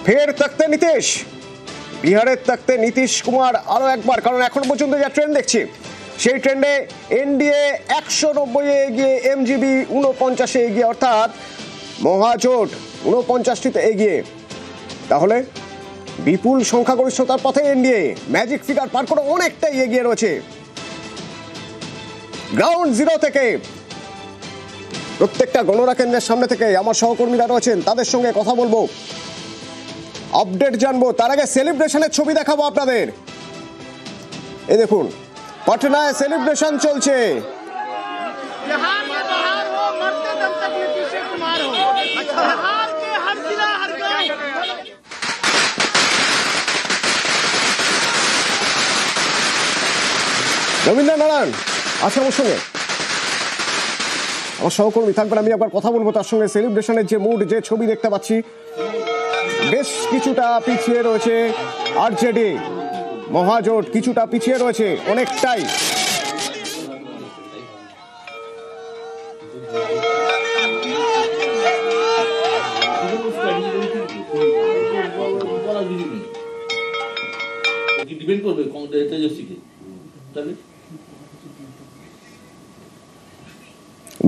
ফের তখতে নীতিশ, বিহারের তখতে নীতিশ কুমার আরো একবার, কারণ এখন পর্যন্ত যা ট্রেন্ড দেখছি সেই ট্রেন্ডে এনডিএ 190 এগিয়ে, এমজিবি 49 এগিয়ে, অর্থাৎ মহাজোট 49টিতে এগিয়ে। তাহলে বিপুল সংখ্যাগরিষ্ঠতার পথে এনডিএ ম্যাজিক ফিগার পার করে অনেকটাই এগিয়ে রয়েছে। গ্রাউন্ড জিরো থেকে প্রত্যেকটা গণনা কেন্দ্রের সামনে থেকে আমার সহকর্মীরা রয়েছেন, তাদের সঙ্গে কথা বলবো, আপডেট জানবো। তার আগে সেলিব্রেশনের ছবি দেখাবো আপনাদের। এই দেখুন, পাটনায় সেলিব্রেশন চলছে। রবীন্দ্র নারায়ণ আছে আমার সঙ্গে, আমার সহকর্মী থাকবেন, আমি একবার কথা বলবো তার সঙ্গে। সেলিব্রেশনের যে মুড, যে ছবি দেখতে পাচ্ছি, বেশ কিছুটা পিছিয়ে রয়েছে আরজেডি, মহাজোট কিছুটা পিছিয়ে রয়েছে অনেকটাই।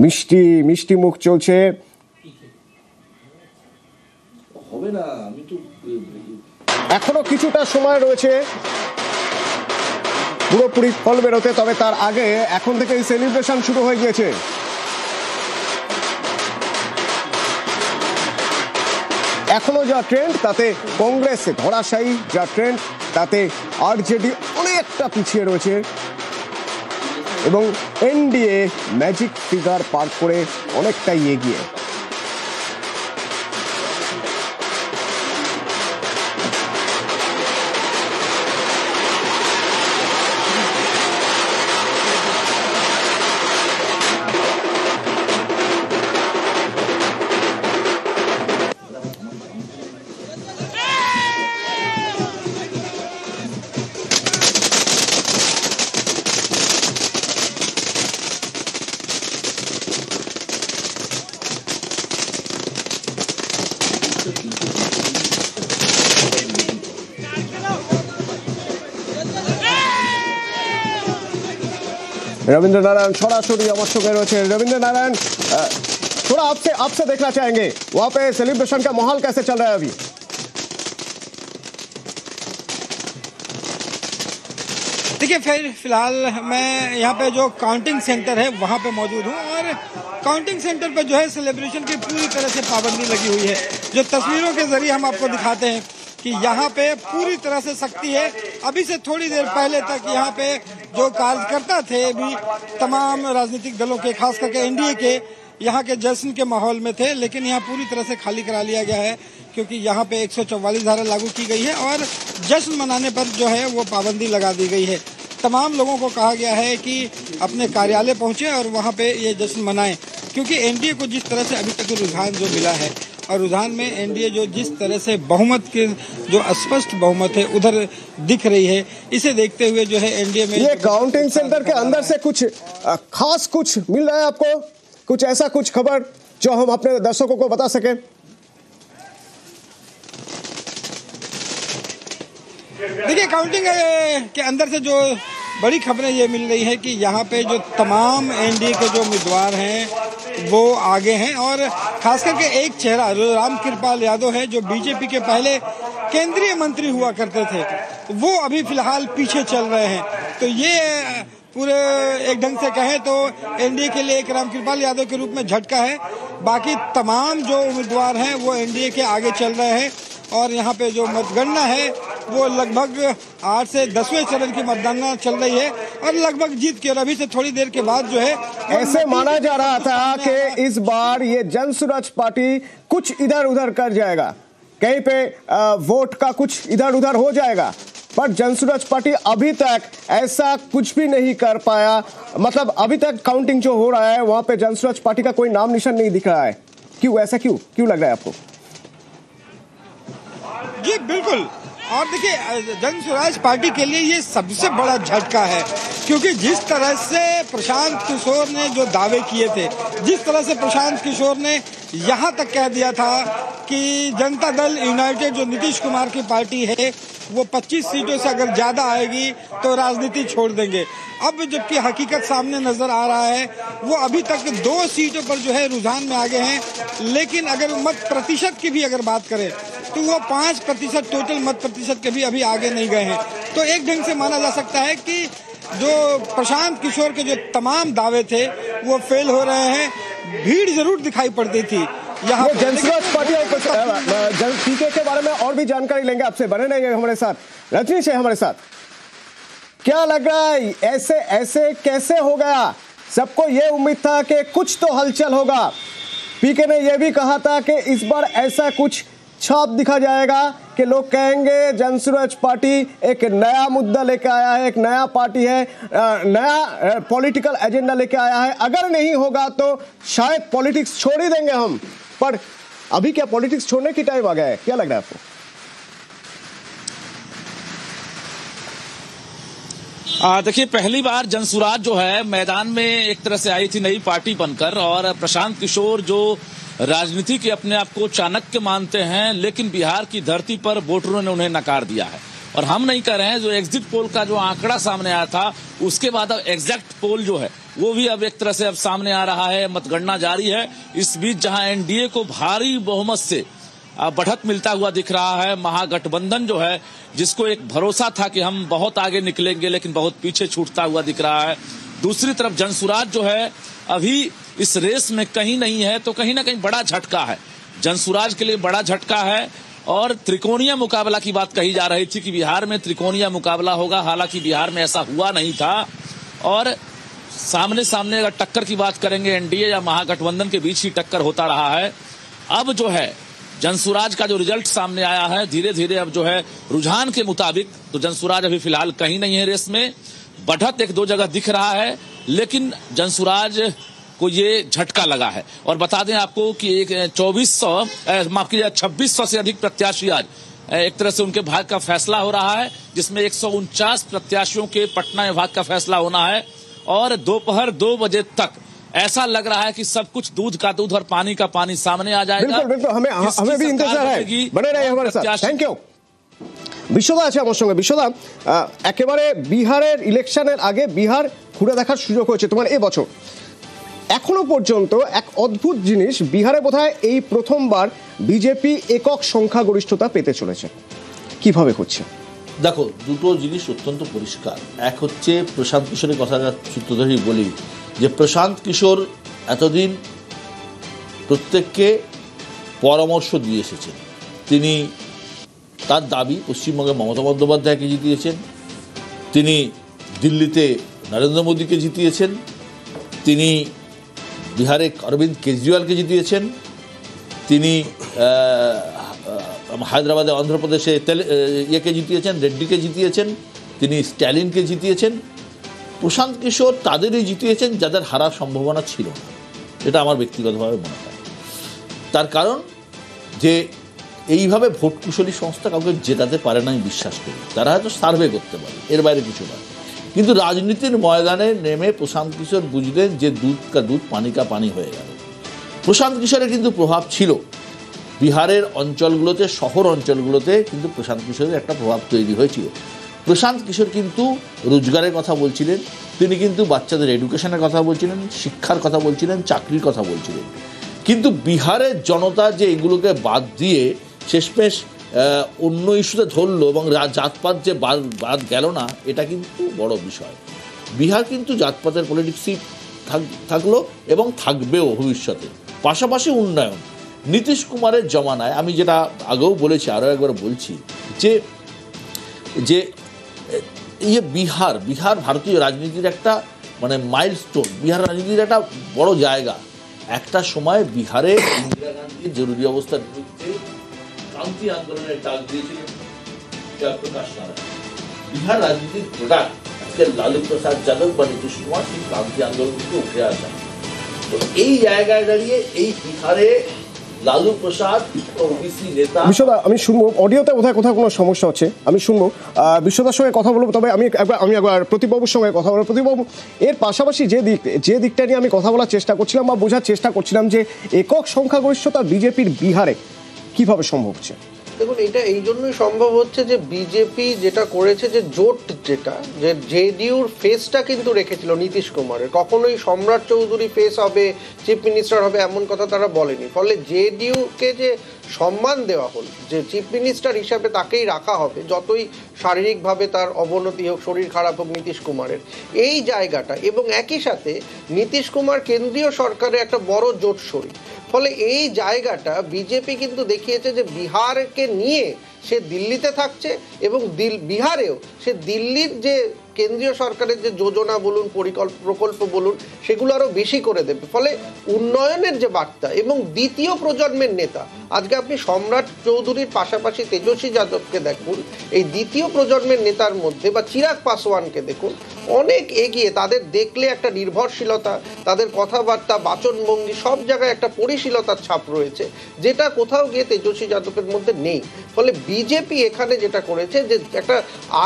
মিষ্টি মিষ্টি মুখ চলছে। এখনো কিছুটা সময় রয়েছে পুরোপুরি ফল বেরোতে, তবে তার আগে এখন থেকে এই সেলিব্রেশন শুরু হয়ে গিয়েছে। এখনো যা ট্রেন্ড তাতে কংগ্রেস ধরাশায়ী, যা ট্রেন্ড তাতে আরজেডি অনেকটা পিছিয়ে রয়েছে এবং এনডিএ ম্যাজিক ফিগার পার করে অনেকটাই এগিয়ে। रविंद्र नारायण सरासरी हमारे सঙ্গে রয়েছে। रविंद्र नारायण, थोड़ा आपसे देखना चाहेंगे वहाँ पे सेलिब्रेशन का माहौल कैसे चल रहा है अभी? देखिए, फिलहाल मैं यहाँ पे जो काउंटिंग सेंटर है वहाँ पे मौजूद हूँ और काउंटिंग सेंटर पे जो है सेलिब्रेशन की पूरी तरह से पाबंदी लगी हुई है। जो तस्वीरों के जरिए हम आपको दिखाते हैं कि यहाँ पे पूरी तरह से सख्ती है। अभी से थोड़ी देर पहले तक यहाँ पे जो कार्यकर्ता थे भी तमाम राजनीतिक दलों के, खास करके एनडीए के, यहाँ के जश्न के माहौल में थे, लेकिन यहाँ पूरी तरह से खाली करा लिया गया है क्योंकि यहाँ पे 144 धारा लागू की गई है और जश्न मनाने पर जो है वो पाबंदी लगा दी गई है। तमाम लोगों को कहा गया है कि अपने कार्यालय पहुंचे और वहाँ पे ये जश्न मनाएं, क्योंकि एनडीए को जिस तरह से अभी तक रुझान जो मिला है और रुझान में एनडीए जो जिस तरह से बहुमत के जो अस्पष्ट बहुमत है उधर दिख रही है, इसे देखते हुए जो है एनडीए में ये काउंटिंग सेंटर के अंदर से कुछ खास कुछ मिल रहा है आपको, कुछ ऐसा कुछ खबर जो हम अपने दर्शकों को बता सके? देखिए, काउंटिंग के अंदर से जो बड़ी खबरें ये मिल रही है कि यहाँ पे जो तमाम एनडीए के जो उम्मीदवार हैं वो आगे हैं और खास करके एक चेहरा रामकृपाल यादव है जो बीजेपी के पहले केंद्रीय मंत्री हुआ करते थे, वो अभी फिलहाल पीछे चल रहे हैं। तो ये पूरे एक ढंग से कहें तो एनडीए के लिए एक रामकृपाल यादव के रूप में झटका है। बाकी तमाम जो उम्मीदवार हैं वो एनडीए के आगे चल रहे हैं और यहाँ पे जो मतगणना है वो लगभग 8 से 10वें चरण की मतगणना चल रही है और लगभग जीत के, और अभी से थोड़ी देर के बाद जो है ऐसे माना जा रहा था कि इस बार ये जनसुराज पार्टी कुछ इधर उधर कर जाएगा, कहीं पे वोट का कुछ इधर उधर हो जाएगा, पर जनसुराज पार्टी अभी तक ऐसा कुछ भी नहीं कर पाया। मतलब अभी तक काउंटिंग जो हो रहा है वहां पे जनसुराज पार्टी का कोई नाम निशान नहीं दिख रहा है। क्यों ऐसा, क्यों लग रहा है आपको? जी बिल्कुल, और देखिए जनसुराज पार्टी के लिए ये सबसे बड़ा झटका है क्योंकि जिस तरह से प्रशांत किशोर ने जो दावे किए थे, जिस तरह से प्रशांत किशोर ने यहाँ तक कह दिया था कि जनता दल यूनाइटेड जो नीतीश कुमार की पार्टी है वो 25 सीटों से अगर ज्यादा आएगी तो राजनीति छोड़ देंगे। अब जबकि हकीकत सामने नजर आ रहा है, वो अभी तक 2 सीटों पर जो है रुझान में आगे हैं, लेकिन अगर मत प्रतिशत की भी अगर बात करें तो वो 5% टोटल मत प्रतिशत के भी अभी आगे नहीं गए हैं। तो एक ढंग से माना जा सकता है कि जो प्रशांत किशोर के जो तमाम दावे थे वो फेल हो रहे हैं। भीड़ जरूर दिखाई पड़ती थी यहाँ जनसुराज पार्टी पीके के बारे में और भी जानकारी लेंगे आपसे, बने रहेंगे हमारे साथ। रजनीश है हमारे साथ। क्या लग रहा है ऐसे कैसे हो गया? सबको यह उम्मीद था कि कुछ तो हलचल होगा। पीके ने यह भी कहा था कि इस बार ऐसा कुछ छाप दिखा जाएगा कि लोग कहेंगे जनसुराज पार्टी एक नया मुद्दा लेके आया है, एक नया पार्टी है, नया पॉलिटिकल एजेंडा लेके आया है। अगर नहीं होगा तो शायद पॉलिटिक्स छोड़ ही देंगे हम। पर अभी क्या पॉलिटिक्स छोड़ने की टाइम आ गया है? क्या लग रहा है आपको? देखिए, पहली बार जनसुराज जो है मैदान में एक तरह से आई थी नई पार्टी बनकर, और प्रशांत किशोर जो राजनीति के अपने आप को चाणक्य मानते हैं, लेकिन बिहार की धरती पर वोटरों ने उन्हें नकार दिया है। और हम नहीं कह रहे हैं, जो एग्जिट पोल का जो आंकड़ा सामने आया था उसके बाद अब एग्जैक्ट पोल जो है वो भी अब एक तरह से अब सामने आ रहा है, मतगणना जारी है। इस बीच जहां एनडीए को भारी बहुमत से बढ़त मिलता हुआ दिख रहा है, महागठबंधन जो है जिसको एक भरोसा था कि हम बहुत आगे निकलेंगे लेकिन बहुत पीछे छूटता हुआ दिख रहा है। दूसरी तरफ जनसुराज जो है अभी इस रेस में कहीं नहीं है, तो कहीं ना कहीं बड़ा झटका है जनसुराज के लिए, बड़ा झटका है। और त्रिकोणीय मुकाबला की बात कही जा रही थी कि बिहार में त्रिकोणीय मुकाबला होगा, हालांकि बिहार में ऐसा हुआ नहीं था। और सामने सामने अगर टक्कर की बात करेंगे एनडीए या महागठबंधन के बीच ही टक्कर होता रहा है। अब जो है जनसुराज का जो रिजल्ट सामने आया है, धीरे धीरे अब जो है रुझान के मुताबिक तो जनसुराज अभी फिलहाल कहीं नहीं है रेस में। बढ़त 1-2 जगह दिख रहा है, लेकिन जनसुराज को ये झटका लगा है। और बता दें आपको कि एक 2600 से अधिक प्रत्याशी आज एक तरह से उनके भाग्य का फैसला हो रहा है, जिसमें 149 प्रत्याशियों के पटना विभाग का फैसला होना है। और दोपहर 2 बजे तक ऐसा लग रहा है कि सब कुछ दूध का दूध और पानी का पानी सामने आ जाएगा। बिल्कुल हमें भी इंतजार है, बने रहिए हमारे साथ। Thank you. বিশ্বদা আছে আমার সঙ্গে। বিশ্বদা, একেবারে বিহারের ইলেকশনের আগে বিহার ঘুরে দেখার সুযোগ হয়েছে তোমার এবছর। এখনো পর্যন্ত এক অদ্ভুত জিনিস, বিহারে বোধহয় এই প্রথমবার বিজেপি একক সংখ্যাগরিষ্ঠতা পেতে চলেছে। কিভাবে হচ্ছে? দেখো, দুটো জিনিস অত্যন্ত পরিষ্কার। এক হচ্ছে প্রশান্ত কিশোরের কথা সূত্র ধরেই বলি যে প্রশান্ত কিশোর এতদিন প্রত্যেককে পরামর্শ দিয়ে এসেছেন। তিনি তার দাবি পশ্চিমবঙ্গে মমতা বন্দ্যোপাধ্যায়কে জিতিয়েছেন, তিনি দিল্লিতে নরেন্দ্র মোদীকে জিতিয়েছেন, তিনি বিহারে অরবিন্দ কেজরিওয়ালকে জিতিয়েছেন, তিনি হায়দ্রাবাদে অন্ধ্রপ্রদেশে ইয়েকে জিতিয়েছেন, রেড্ডিকে জিতিয়েছেন, তিনি স্ট্যালিনকে জিতিয়েছেন। প্রশান্ত কিশোর তাদেরই জিতিয়েছেন যাদের হারার সম্ভাবনা ছিল না। এটা আমার ব্যক্তিগতভাবে মনে হয়। তার কারণ যে এইভাবে ভোট কুশলী সংস্থা কাউকে জেতাতে পারে না, আমি বিশ্বাস করি। তারা হয়তো সার্ভে করতে পারে, এর বাইরে কিছু নয়। কিন্তু রাজনীতির ময়দানে নেমে প্রশান্ত কিশোর বুঝলেন যে দুধ কা দুধ পানি কা পানি হয়ে গেল। প্রশান্ত কিশোরের কিন্তু প্রভাব ছিল বিহারের অঞ্চলগুলোতে, শহর অঞ্চলগুলোতে কিন্তু প্রশান্ত কিশোরের একটা প্রভাব তৈরি হয়েছিল। প্রশান্ত কিশোর কিন্তু রোজগারের কথা বলছিলেন, তিনি কিন্তু বাচ্চাদের এডুকেশনের কথা বলছিলেন, শিক্ষার কথা বলছিলেন, চাকরির কথা বলছিলেন। কিন্তু বিহারের জনতা যে এগুলোকে বাদ দিয়ে শেষমেশ অন্য ইস্যুতে ধরলো এবং জাতপাত যে বাদ গেল না, এটা কিন্তু বড় বিষয়। বিহার কিন্তু জাতপাতের পলিটিক্সই থাকলো এবং থাকবেও ভবিষ্যতে। পাশাপাশি উন্নয়ন, নীতিশ কুমারের জমানায়, আমি যেটা আগেও বলেছি আরও একবার বলছি, যে যে ইয়ে বিহার ভারতীয় রাজনীতির একটা মানে মাইলস্টোন, বিহার রাজনীতির একটা বড় জায়গা। একটা সময় বিহারে ইন্দিরা গান্ধীর জরুরি অবস্থার বিরুদ্ধে শান্তি আন্দোলনের ডাক দিয়েছিলেন জয়প্রকাশ নারায়ণ। বিহার রাজনীতির প্রোডাক্ট আজকে লালু প্রসাদ যাদব বা নীতিশ কুমার সেই ক্রান্তি আন্দোলন থেকে উঠে আসা। তো এই জায়গায় দাঁড়িয়ে এই বিহারে লালু প্রসাদ ওবিসি নেতা। বিশ্বদা, আমি শুনবো অডিওতে বোধহয় কোথাও কোনো সমস্যা হচ্ছে, আমি শুনবো বিশ্বদার সঙ্গে কথা বলবো। তবে আমি একবার প্রতিবাবুর সঙ্গে কথা বলবো। প্রতিবাবু, এর পাশাপাশি যে দিকটা নিয়ে আমি কথা বলার চেষ্টা করছিলাম বা বোঝার চেষ্টা করছিলাম যে একক সংখ্যাগরিষ্ঠতা বিজেপির বিহারে কিভাবে সম্ভব হচ্ছে। দেখুন, এটা এই জন্যই সম্ভব হচ্ছে যে বিজেপি যেটা করেছে, যে জোট যেটা, যে জেডিইউর ফেসটা কিন্তু রেখেছিল নীতিশ কুমারের। কখনোই সম্রাট চৌধুরী ফেস হবে, চিফ মিনিস্টার হবে এমন কথা তারা বলেনি। ফলে জেডিইউকে যে সম্মান দেওয়া হল, যে চিফ মিনিস্টার হিসাবে তাকেই রাখা হবে, যতই শারীরিকভাবে তার অবনতি হোক, শরীর খারাপ হোক নীতিশ কুমারের, এই জায়গাটা, এবং একই সাথে নীতিশ কুমার কেন্দ্রীয় সরকারের একটা বড় জোট শরিক। ফলে এই জায়গাটা বিজেপি কিন্তু দেখিয়েছে যে বিহারকে নিয়ে সে দিল্লিতে থাকছে, এবং বিহারেও সে দিল্লির যে কেন্দ্রীয় সরকারের যে যোজনা বলুন, প্রকল্প বলুন, সেগুলো আরও বেশি করে দেবে। ফলে উন্নয়নের যে বার্তা, এবং দ্বিতীয় প্রজন্মের নেতা, আজকে আপনি সম্রাট চৌধুরীর পাশাপাশি তেজস্বী যাদবকে দেখুন, এই দ্বিতীয় প্রজন্মের নেতার মধ্যে, বা চিরাগ পাসওয়ানকে দেখুন, অনেক এগিয়ে। তাদের দেখলে একটা নির্ভরশীলতা, তাদের কথাবার্তা, বাচনভঙ্গি, সব জায়গায় একটা পরিশীলতার ছাপ রয়েছে, যেটা কোথাও গিয়ে তেজস্বী যাদবের মধ্যে নেই। ফলে বিজেপি এখানে যেটা করেছে, যে একটা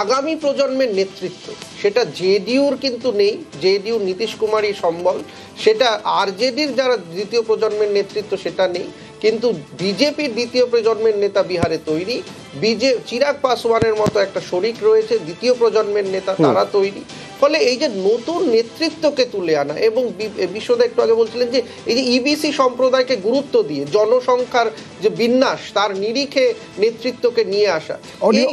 আগামী প্রজন্মের নেতৃত্ব, সেটা জেডিইউর কিন্তু নেই। জেডিইউ নীতিশ কুমারই সম্বল, সেটা আরজেডির যারা দ্বিতীয় প্রজন্মের নেতৃত্ব সেটা নেই। কিন্তু বিজেপির দ্বিতীয় প্রজন্মের নেতা বিহারে তৈরি, চিরাগ পাসওয়ানের মতো একটা শরিক রয়েছে দ্বিতীয় প্রজন্মের নেতা, তারা তৈরি। ফলে এই যে নতুন নেতৃত্বকে তুলে আনা, এবং বিশ্বদা একটু আগে বলছিলেন যে এই যে ইবিসি সম্প্রদায়কে গুরুত্ব দিয়ে জনসংখ্যার যে বিন্যাস, তার নিরিখে নেতৃত্বকে নিয়ে আসা।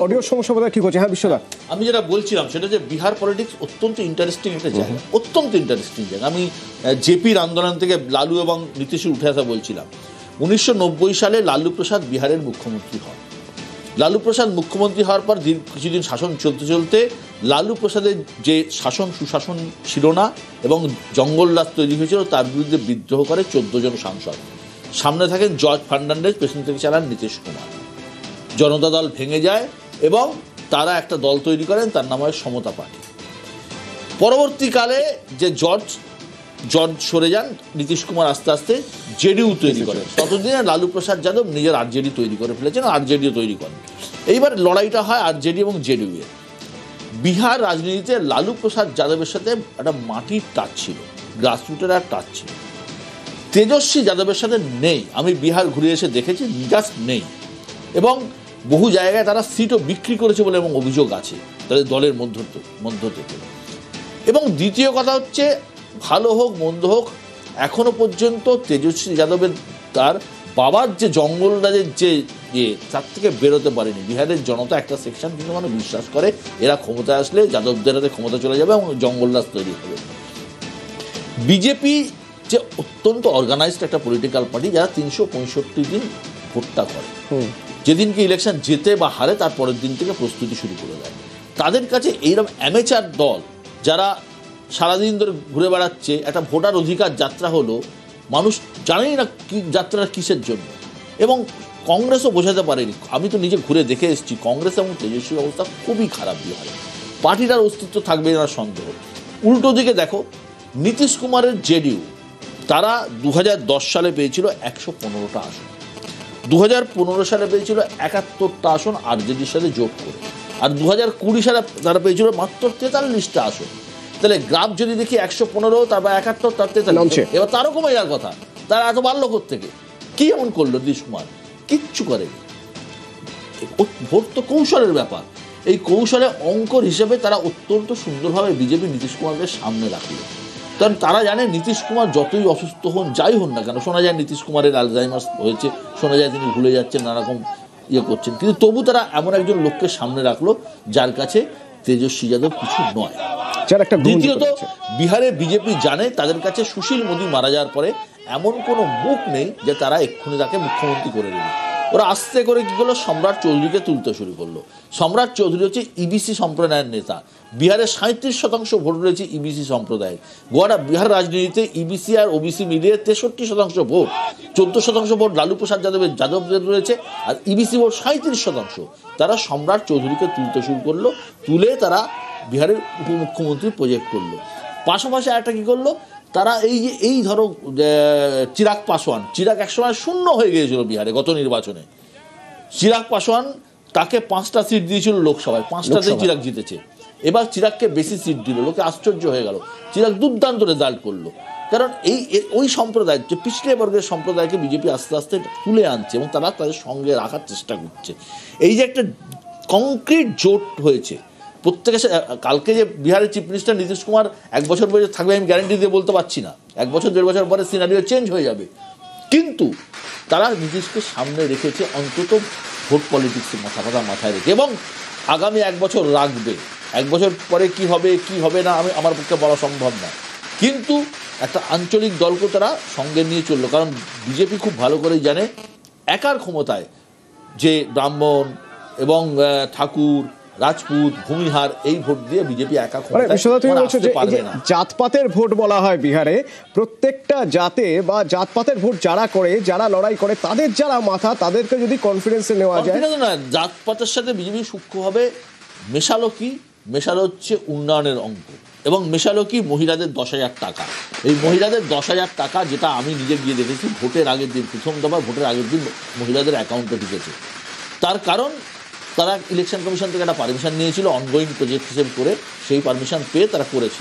অডিও সমস্যা বোধহয় ঠিক হচ্ছে। হ্যাঁ বিশ্বদা, আমি যেটা বলছিলাম সেটা যে বিহার পলিটিক্স অত্যন্ত ইন্টারেস্টিং একটা জায়গা, অত্যন্ত ইন্টারেস্টিং জায়গা। আমি জেপির আন্দোলন থেকে লালু এবং নীতিশের উঠে আসা বলছিলাম। 1990 সালে লালু প্রসাদ বিহারের মুখ্যমন্ত্রী হন। লালু প্রসাদ মুখ্যমন্ত্রী হওয়ার পর কিছুদিন শাসন চলতে চলতে লালু প্রসাদের যে সুশাসন ছিল না এবং জঙ্গলরাজ তৈরি হয়েছিল, তার বিরুদ্ধে বিদ্রোহ করে 14 জন সাংসদ। সামনে থাকেন জর্জ ফার্নান্ডেজ, পেছন থেকে চালান নীতিশ কুমার। জনতা দল ভেঙে যায় এবং তারা একটা দল তৈরি করেন, তার নাম হয় সমতা পার্টি। পরবর্তীকালে যে জর্জ সরে যান, নীতিশ কুমার আস্তে আস্তে জেডিইউ তৈরি করেন। ততদিনে লালু প্রসাদ যাদব নিজের আরজেডি তৈরি করে ফেলেছেন, আরজেডিও তৈরি করেন। এইবার লড়াইটা হয় আরজেডি এবং জেডিইউ এর। বিহার রাজনীতিতে লালু প্রসাদ যাদবের সাথে একটা মাটির টাচ ছিল, গ্রাসরুটের একটা টাচ ছিল। তেজস্বী যাদবের সাথে নেই। আমি বিহার ঘুরে এসে দেখেছি, জাস্ট নেই। এবং বহু জায়গায় তারা সিটও বিক্রি করেছে বলে এবং অভিযোগ আছে তাদের দলের মধ্য থেকে। এবং দ্বিতীয় কথা হচ্ছে, ভালো হোক মন্দ হোক, এখনো পর্যন্ত তেজস্বী যাদবের তার বাবার যে জঙ্গলরাজের যে তার থেকে বেরোতে পারেনি। বিহারের জনতা একটা সেকশন কিন্তু মানে বিশ্বাস করে এরা ক্ষমতায় আসলে যাদবদের হাতে ক্ষমতা চলে যাবে এবং জঙ্গলরাজ তৈরি হবে। বিজেপি যে অত্যন্ত অর্গানাইজড একটা পলিটিক্যাল পার্টি, যারা 365 দিন ভোটটা করে, যেদিনকে ইলেকশন জেতে বা হারে তার পরের দিন থেকে প্রস্তুতি শুরু করে দেয়। তাদের কাছে এইরকম অ্যামেচার দল যারা সারাদিন ধরে ঘুরে বেড়াচ্ছে, একটা ভোটার অধিকার যাত্রা হলো, মানুষ জানেই না কি যাত্রাটা কিসের জন্য। এবং কংগ্রেসও বোঝাতে পারেনি। আমি তো নিজে ঘুরে দেখে এসেছি, কংগ্রেস এবং তেজস্বীর অবস্থা খুবই খারাপ বিহারে। পার্টিটার অস্তিত্ব থাকবে না সন্দেহ। উল্টো দিকে দেখো, নীতিশ কুমারের জেডিইউ, তারা 2010 সালে পেয়েছিল 115টা আসন, 2015 সালে পেয়েছিল 71টা আসন আরজেডির সাথে যোগ করে, আর 2020 সালে তারা পেয়েছিল মাত্র 43টা আসন। তাহলে গ্রাফ যদি দেখি 115, তারপর 71, তার 43, এবার তারও কমে যাওয়ার কথা। তারা এত বাড়লো কোত্থেকে? কি এমন করলো নীতিশ কুমার? কিচ্ছু করেনি। ভোট তো কৌশলের ব্যাপার। এই কৌশলে অঙ্কর হিসেবে তারা অত্যন্ত সুন্দরভাবে বিজেপি নীতিশ কুমারকে সামনে রাখলো। কারণ তারা জানে নীতিশ কুমার যতই অসুস্থ হন, যাই হন না কেন, শোনা যায় নীতিশ কুমারের আলজাইমার্স হয়েছে, শোনা যায় তিনি ভুলে যাচ্ছেন, নানারকম করছেন, কিন্তু তবু তারা এমন একজন লোককে সামনে রাখলো যার কাছে তেজস্বী যাদব কিছু নয়। দ্বিতীয়ত, বিহারে বিজেপি জানে তাদের কাছে সুশীল মোদী মারা যাওয়ার পরে এমন কোনো মুখ নেই যে তারা এক্ষুনি তাকে মুখ্যমন্ত্রী করে দেবে। ওরা আস্তে করে কি করলো, সম্রাট চৌধুরীকে তুলতে শুরু করলো। সম্রাট চৌধুরী হচ্ছে ইবিসি সম্প্রদায়ের নেতা। বিহারে 37% ভোট রয়েছে ইবিসি সম্প্রদায়ের। গোয়াটা বিহার রাজনীতিতে ইবিসি আর ওবিসি মিলিয়ে 63% ভোট, 14% ভোট লালু প্রসাদ যাদবদের রয়েছে, আর ইবিসি ভোট 37%। তারা সম্রাট চৌধুরীকে তুলতে শুরু করলো, তুলে তারা বিহারের উপমুখ্যমন্ত্রী প্রজেক্ট করলো। পাশাপাশি একটা কী করলো, তারা এই ধরো চিরাগ পাসওয়ান, চিরাগ একসময় শূন্য হয়ে গিয়েছিল বিহারে গত নির্বাচনে। চিরাগ পাসওয়ান তাকে 5টা সিট দিয়েছিল লোকসভায়, 5টাতেই চিরাগ জিতেছে। এবার চিরাগকে বেশি সিট দিল, লোকে আশ্চর্য হয়ে গেল। চিরাগ দুর্দান্ত রেজাল্ট করলো, কারণ ওই সম্প্রদায়, যে পিছড়ে বর্গের সম্প্রদায়কে বিজেপি আস্তে আস্তে তুলে আনছে এবং তারা তাদের সঙ্গে রাখার চেষ্টা করছে। এই যে একটা কংক্রিট জোট হয়েছে প্রত্যেকের। কালকে যে বিহারের চিফ মিনিস্টার নীতিশ কুমার 1 বছর পরে থাকবে আমি গ্যারান্টি দিয়ে বলতে পারছি না, 1 বছর 1.5 বছর পরে সিনারিও চেঞ্জ হয়ে যাবে, কিন্তু তারা নীতিশকে সামনে রেখেছে অন্তত ভোট পলিটিক্সের মাথায় রেখে, এবং আগামী 1 বছর রাখবে। 1 বছর পরে কি হবে না আমার পক্ষে বলা সম্ভব না, কিন্তু একটা আঞ্চলিক দলকে তারা সঙ্গে নিয়ে চললো। কারণ বিজেপি খুব ভালো করেই জানে একার ক্ষমতায় যে ব্রাহ্মণ এবং ঠাকুর, রাজপুত, ভূমিহার এই ভোট দিয়ে বিজেপি একা ক্ষমতায় জাতপাতের ভোট বলা হয় বিহারে। প্রত্যেকটা জাতে বা জাতপাতের ভোট যারা করে, যারা লড়াই করে, তাদের যারা মাথা, তাদেরকে যদি কনফিডেন্সে নেওয়া যায় না। জাতপাতের সাথে বিজেপি সূক্ষ্মভাবে মেশালো কি? মেশালো হচ্ছে উন্নয়নের অঙ্ক, এবং মেশালো কি? মহিলাদের 10,000 টাকা। এই মহিলাদের 10,000 টাকা, যেটা আমি নিজে গিয়ে দেখেছি, ভোটের আগের দিন, প্রথম দফা ভোটের আগের দিন মহিলাদের অ্যাকাউন্টে ঢুকেছে। তার কারণ তারা ইলেকশন কমিশন থেকে একটা পারমিশন নিয়েছিল অনগোয়িং প্রজেক্ট হিসেবে করে, সেই পারমিশন পেয়ে তারা করেছে,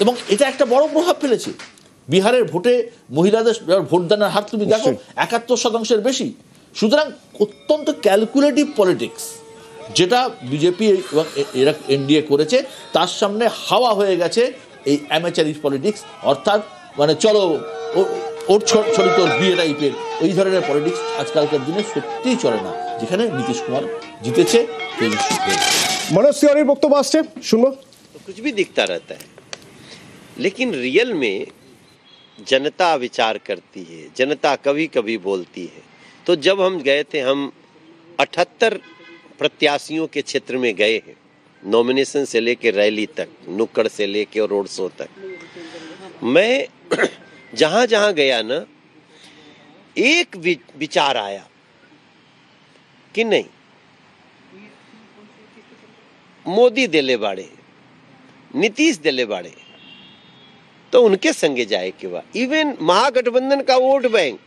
এবং এটা একটা বড় প্রভাব ফেলেছে বিহারের ভোটে। মহিলাদের ভোটদানের হার তুমি দেখো 71% বেশি। সুতরাং অত্যন্ত ক্যালকুলেটিভ পলিটিক্স যেটা বিজেপি এবং এরা এনডিএ করেছে, তার সামনে হাওয়া হয়ে গেছে এই অ্যামেচারিস্ট পলিটিক্স, অর্থাৎ মানে চলো ওর ছড়ি তোর বিয়ে টাইপের ওই ধরনের পলিটিক্স আজকালকার দিনে সত্যিই চলে না, যেখানে নীতিশ কুমার জিতেছে। मनोज तिवारी বক্তব্য আসছে, শুনবো। कुछ भी दिखता रहता है, लेकिन रियल में जनता विचार करती है, जनता कभी कभी बोलती है। तो जब हम गए थे, हम 78 प्रत्याशियों के क्षेत्र में गए हैं, नॉमिनेशन से लेके रैली तक, नुक्कड़ से लेके और रोड शो तक। मैं जहां जहां गया ना, एक विचार आया कि नहीं, मोदी दिले बाड़े, नीतीश दिले बाड़े, तो उनके संगे जाए के बाद। इवन महागठबंधन का वोट बैंक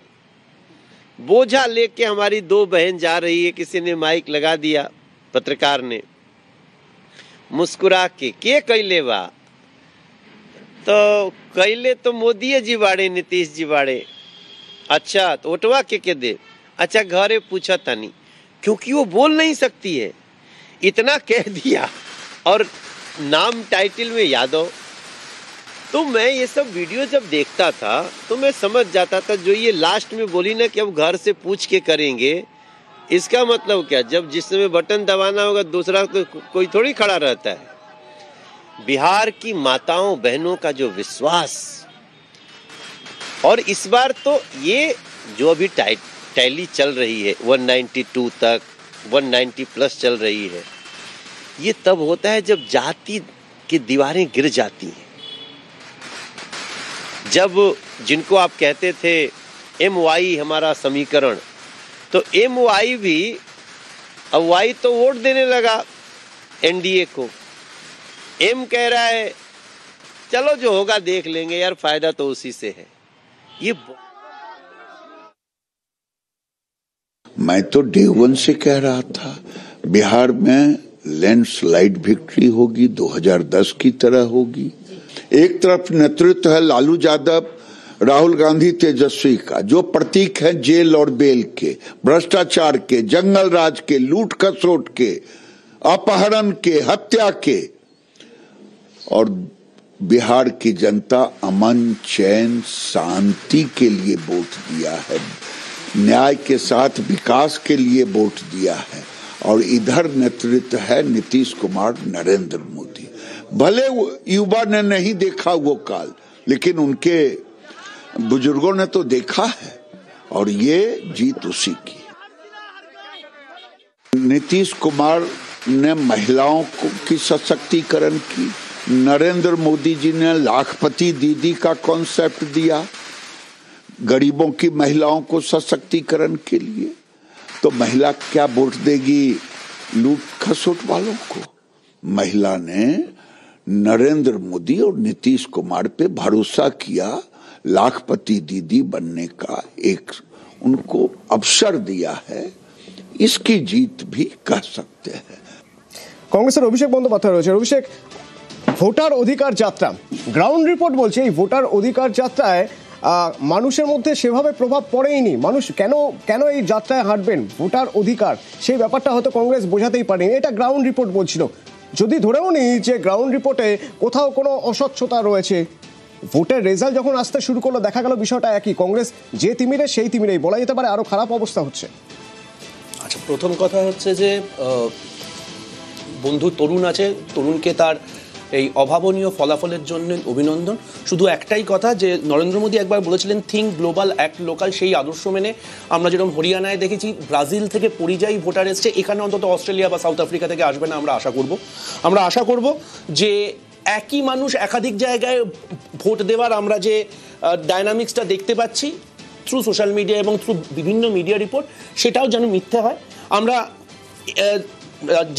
बोझा लेके हमारी 2 बहन जा रही है, किसी ने माइक लगा दिया, पत्रकार ने मुस्कुरा के कैले बा, तो कैले तो मोदी जी बाड़े, नीतीश जी बाड़े। अच्छा, तो वोटवा के दे? अच्छा, घरे पूछा था नहीं, क्योंकि वो बोल नहीं सकती है, इतना कह दिया, और नाम टाइटल में यादव। तो मैं ये सब वीडियो जब देखता था तो मैं समझ जाता था, जो ये लास्ट में बोली ना कि अब घर से पूछ के करेंगे, इसका मतलब क्या? जब जिस समय बटन दबाना होगा दूसरा तो कोई थोड़ी खड़ा रहता है। बिहार की माताओं बहनों का जो विश्वास, और इस बार तो ये जो अभी टैली चल रही है 192 तक, 190 प्लस चल रही है, ये तब होता है जब जाति की दीवारें गिर जाती हैं। जब जिनको आप कहते थे MY हमारा समीकरण, तो MY भी अब Y तो वोट देने लगा एनडीए को। M कह रहा है चलो जो होगा देख लेंगे यार, फायदा तो उसी से है। ये मैं तो डे 1 से कह रहा था बिहार में लैंडस्लाइड विक्ट्री होगी, 2010 की तरह होगी। एक तरफ नेतृत्व है लालू यादव, राहुल गांधी, तेजस्वी का, जो प्रतीक है जेल और बेल के, भ्रष्टाचार के, जंगल राज के, लूट खसोट के, अपहरण के, हत्या के। और बिहार की जनता अमन, चैन, शांति के लिए वोट दिया है, न्याय के साथ विकास के लिए वोट दिया है। और इधर नेतृत्व है नीतीश कुमार, नरेंद्र मोदी। भले युवा ने नहीं देखा वो काल, लेकिन उनके बुजुर्गों ने तो देखा है, और ये जीत उसी की। नीतीश कुमार ने महिलाओं की सशक्तिकरण की, नरेंद्र मोदी जी ने लाखपति दीदी का कॉन्सेप्ट दिया गरीबों की महिलाओं को सशक्तिकरण के लिए। तो महिला क्या वोट देगी लूट खसोट वालों को? महिला ने नरेंद्र मोदी और नीतीश कुमार पे भरोसा किया, लाखपति दीदी बनने का एक उनको अवसर दिया है, इसकी जीत भी कह सकते हैं। কংগ্রেসের অভিষেক বন্দ্যোপাধ্যায় রয়েছে। অভিষেক, ভোটার অধিকার যাত্রা, গ্রাউন্ড রিপোর্ট বলছে এই ভোটার অধিকার যাত্রায় মানুষের মধ্যে সেভাবে প্রভাব পড়েইনি। মানুষ কেন এই যাত্রায় হাঁটবেন, ভোটার অধিকার সেই ব্যাপারটা হয়তো কংগ্রেস বোঝাতেই পারেনি, এটা গ্রাউন্ড রিপোর্ট বলছিল। যদি ধরেও নিই যে গ্রাউন্ড রিপোর্টে কোথাও কোনো অস্বচ্ছতা রয়েছে, ভোটের রেজাল্ট যখন আসতে শুরু করলো দেখা গেল বিষয়টা একই, কংগ্রেস যে তিমিরে সেই তিমিরেই, বলা যেতে পারে আরো খারাপ অবস্থা হচ্ছে। আচ্ছা, প্রথম কথা হচ্ছে যে বন্ধু তরুণ আছে, তরুণকে তার এই অভাবনীয় ফলাফলের জন্য অভিনন্দন। শুধু একটাই কথা যে নরেন্দ্র মোদী একবার বলেছিলেন থিঙ্ক গ্লোবাল অ্যাক্ট লোকাল, সেই আদর্শ মেনে আমরা যেরকম হরিয়ানায় দেখেছি ব্রাজিল থেকে পরিযায়ী ভোটার এসছে, এখানে অন্তত অস্ট্রেলিয়া বা সাউথ আফ্রিকা থেকে আসবে না আমরা আশা করব যে একই মানুষ একাধিক জায়গায় ভোট দেওয়ার আমরা যে ডায়নামিক্সটা দেখতে পাচ্ছি থ্রু সোশ্যাল মিডিয়া এবং থ্রু বিভিন্ন মিডিয়া রিপোর্ট, সেটাও যেন মিথ্যে হয়। আমরা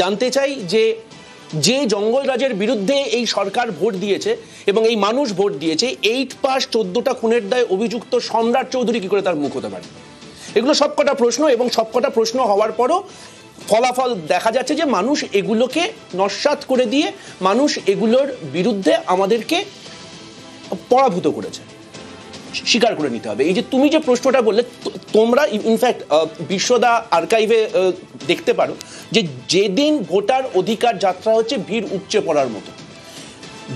জানতে চাই যে জঙ্গলরাজের বিরুদ্ধে এই সরকার ভোট দিয়েছে এবং এই মানুষ ভোট দিয়েছে, 8 পাস 14টা খুনের দায়ে অভিযুক্ত সম্রাট চৌধুরী কি করে তার মুখ হতে পারে? এগুলো সবকটা প্রশ্ন, এবং সবকটা প্রশ্ন হওয়ার পরও ফলাফল দেখা যাচ্ছে যে মানুষ এগুলোকে নস্যাৎ করে দিয়ে মানুষ এগুলোর বিরুদ্ধে আমাদেরকে পরাভূত করেছে, স্বীকার করে নিতে হবে। এই যে তুমি যে প্রশ্নটা বললে, তোমরা ইনফ্যাক্ট বিশ্বদা আর্কাইভে দেখতে পারো যে যেদিন ভোটার অধিকার যাত্রা হচ্ছে ভিড় উপচে পড়ার মতো,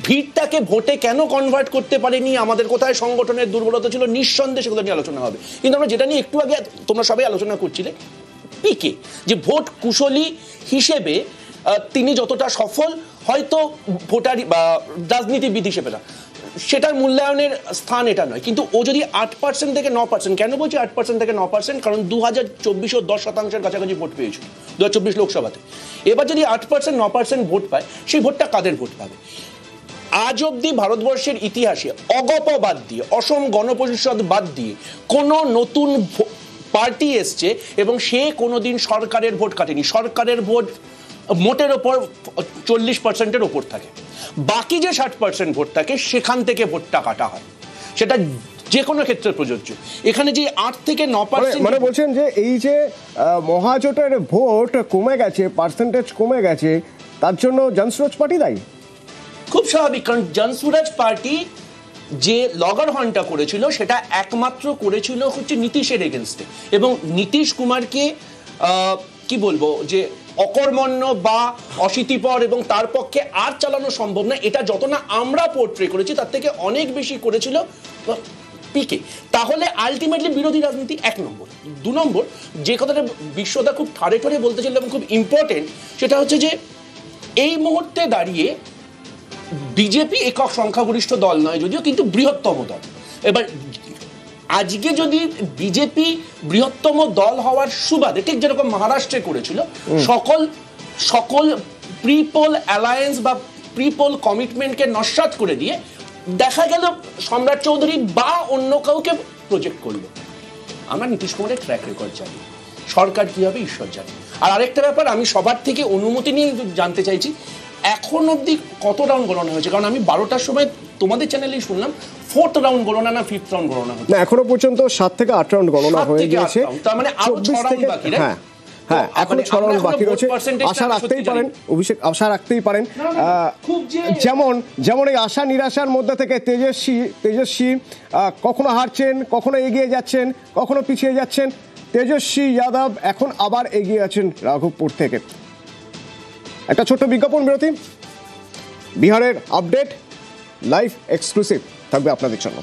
ভিড়টাকে ভোটে কেন কনভার্ট করতে পারেনি, আমাদের কোথায় সংগঠনের দুর্বলতা ছিল, নিঃসন্দেহে সেগুলো নিয়ে আলোচনা হবে। কিন্তু আমরা যেটা নিয়ে একটু আগে তোমরা সবাই আলোচনা করছিলে, পিকে যে ভোট কুশলী হিসেবে তিনি যতটা সফল হয়তো ভোটার বা রাজনীতিবিদ হিসেবে না, সেটার মূল্যায়নের স্থান এটা নয়। কিন্তু ও যদি 8% থেকে 9%, কেন বলছি 8% থেকে 9%, কারণ 2024 10% কাছাকাছি ভোট পেয়েছিল 2024 লোকসভাতে। এবার যদি 8% 9% ভোট পায়, সেই ভোটটা কাদের ভোট পাবে? আজ অব্দি ভারতবর্ষের ইতিহাসে অগপ বাদ দিয়ে, অসম গণ পরিষদ বাদ দিয়ে কোনো নতুন পার্টি এসছে এবং সে কোনোদিন সরকারের ভোট কাটেনি। সরকারের ভোট মোটের ওপর 40%-এর ওপর থাকে, বাকি যে 60% ভোট থাকে সেখান থেকে ভোটটা কাটা হয়, সেটা যে কোনো ক্ষেত্রে প্রযোজ্য। এখানে যে 8 থেকে 9% মানে বলছেন যে এই যে মহাজোটের ভোট কমে গেছে, পার্সেন্টেজ কমে গেছে, তার জন্য জনসুরাজ পার্টি দায়ী? খুব স্বাভাবিক, কারণ জনসুরাজ পার্টি যে লগর হর্নটা করেছিল সেটা একমাত্র করেছিল হচ্ছে নীতিশের এগেনস্টে, এবং নীতিশ কুমারকে কি বলবো যে অকর্মণ্য বা অশীতিপর এবং তার পক্ষে আর চালানো সম্ভব না, এটা যত না আমরা পোর্ট্রে করেছি তার থেকে অনেক বেশি করেছিল পিকে। তাহলে আলটিমেটলি বিরোধী রাজনীতি 1 নম্বর। 2 নম্বর যে কথাটা বিশ্বদা খুব ঠাড়ে ঠাড়ে বলতে ছিল এবং খুব ইম্পর্টেন্ট, সেটা হচ্ছে যে এই মুহূর্তে দাঁড়িয়ে বিজেপি একক সংখ্যাগরিষ্ঠ দল নয় যদিও, কিন্তু বৃহত্তম দল। এবার আজকে যদি বিজেপি বৃহত্তম দল হওয়ার সুবাদে ঠিক যেরকম মহারাষ্ট্রে করেছিল, সকল প্রিপোল অ্যালায়েন্স বা প্রিপোল কমিটমেন্টকে নস্যাৎ করে দিয়ে দেখা গেল সম্রাট চৌধুরী বা অন্য কাউকে প্রজেক্ট করলো। আমরা নীতিশ কুমারের ট্র্যাক রেকর্ড জানি, সরকার কি হবে ঈশ্বর জানে। আর আরেকটা ব্যাপার, আমি সবার থেকে অনুমতি নিয়ে জানতে চাইছি, এখন অব্দি কত রাউন্ড গণনা হয়েছে? কারণ আমি 12টার সময় তোমাদের চ্যানেলেই শুনলাম 4th রাউন্ড গণনা না 5th রাউন্ড গণনা হচ্ছে। না, এখনো পর্যন্ত 7 থেকে 8 রাউন্ড গণনা হয়ে গিয়েছে, তার মানে আরো 6 রাউন্ড বাকি। হ্যাঁ, এখনো 6 রাউন্ড বাকি রয়েছে। আশা রাখতেই পারেন অভিষেক, আশা রাখতেই পারেন যেমন এই আশা নিরাশার মধ্যে থেকে তেজস্বী কখনো হারছেন, কখনো এগিয়ে যাচ্ছেন, কখনো পিছিয়ে যাচ্ছেন। তেজস্বী যাদব এখন আবার এগিয়ে আছেন রাঘবপুর থেকে। একটা ছোট্ট বিজ্ঞাপন বিরতি, বিহারের আপডেট লাইভ এক্সক্লুসিভ থাকবে আপনাদের জন্য।